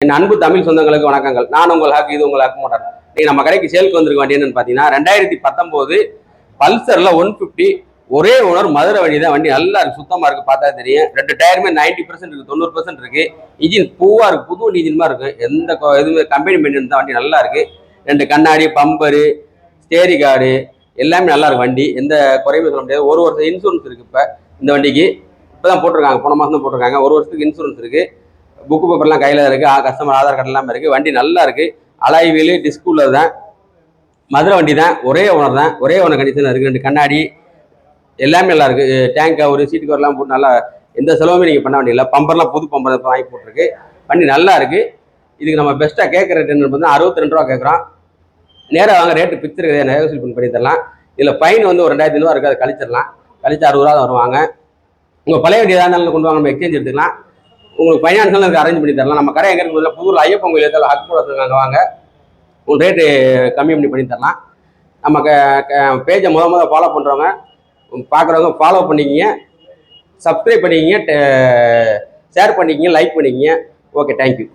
என் அன்பு தமிழ் சொந்தங்களுக்கு வணக்கங்கள். நான் உங்கள் ஹாக், இது உங்கள் ஹாக் மோட்டார். இன்னைக்கு நம்ம கடைக்கு சேலுக்கு வந்திருக்க வண்டி என்னன்னு பார்த்தீங்கன்னா 2019 பல்சர்ல 150 ஒரே ஓனர் மதுரை வண்டி தான். வண்டி நல்லா இருக்கு, சுத்தமா இருக்கு, பார்த்தா தெரியும். 2 டயருமே 90% இருக்கு, 90% இருக்கு. இன்ஜின் பூவா இருக்கு, புது இன்ஜின் மாதிரி இருக்கு. எந்த எதுவுமே கம்பெனி மெயின்டெனன்ஸ் தான். வண்டி நல்லா இருக்கு. 2 கண்ணாடி, பம்பரு, ஸ்டேரி கார்டு எல்லாமே நல்லா இருக்கு. வண்டி எந்த குறையுமே சொல்ல முடியாது. 1 வருஷம் இன்சூரன்ஸ் இருக்கு. இப்போ இந்த வண்டிக்கு இப்போதான் போட்டிருக்காங்க, போன மாதம் தான் போட்டிருக்காங்க. 1 வருஷத்துக்கு இன்சூரன்ஸ் இருக்கு. புக்கு பேப்பர்லாம் கையில் இருக்குது, கஸ்டமர் ஆதார் கார்டு எல்லாமே இருக்குது. வண்டி நல்லா இருக்குது. அலாய் வீலு, டிஸ்க் உள்ளது தான். மதுரை வண்டி தான், ஒரே ஓனர் தான், ஒரே ஓனர் கண்டிஷனில் இருக்குது. 2 கண்ணாடி எல்லாமே நல்லா இருக்குது. டேங்க் கவர், சீட்டு கவர்லாம் போட்டு நல்லா எந்த செலவுமே நீங்கள் பண்ண வேண்டியதில்லை. பம்பர்லாம் புது பம்பர் வாங்கி போட்டிருக்கு. வண்டி நல்லா இருக்குது. இதுக்கு நம்ம பெஸ்ட்டாக கேட்குற ரேட் என்ன பார்த்தா 62 ரூபா கேட்குறோம். நேராக வாங்க, ரேட்டு பிக்ஸ் இருக்குது, நெகோசியேட் பண்ணி தரலாம். இதில் ஃபைன் வந்து ஒரு 2500 இருக்குது, அதை கழிச்சிடலாம். கழிச்சு 60 ரூபா தான் வருவாங்க. உங்கள் பழைய வண்டி எதாவது இருந்தாலும் கொண்டு வாங்க, நம்ம எக்ஸ்சேஞ்ச் எடுத்துக்கலாம். உங்களுக்கு ஃபைனான்ஸ்லாம் எனக்கு அரேஞ்ச் பண்ணி தரலாம். நம்ம கடை எங்கே இருக்குது? புதூர் ஐயப்பன் கோயில் ஏதாவது ஹக் போடுறதுக்கு வாங்க, உங்களுக்கு ரேட்டு கம்மி பண்ணி தரலாம். நம்ம பேஜை முதல் ஃபாலோ பண்ணுறவங்க, பார்க்குறவங்க ஃபாலோ பண்ணிக்கிங்க, சப்ஸ்கிரைப் பண்ணிக்கிங்க, ஷேர் பண்ணிக்கிங்க, லைக் பண்ணிக்கிங்க. Okay, thank you.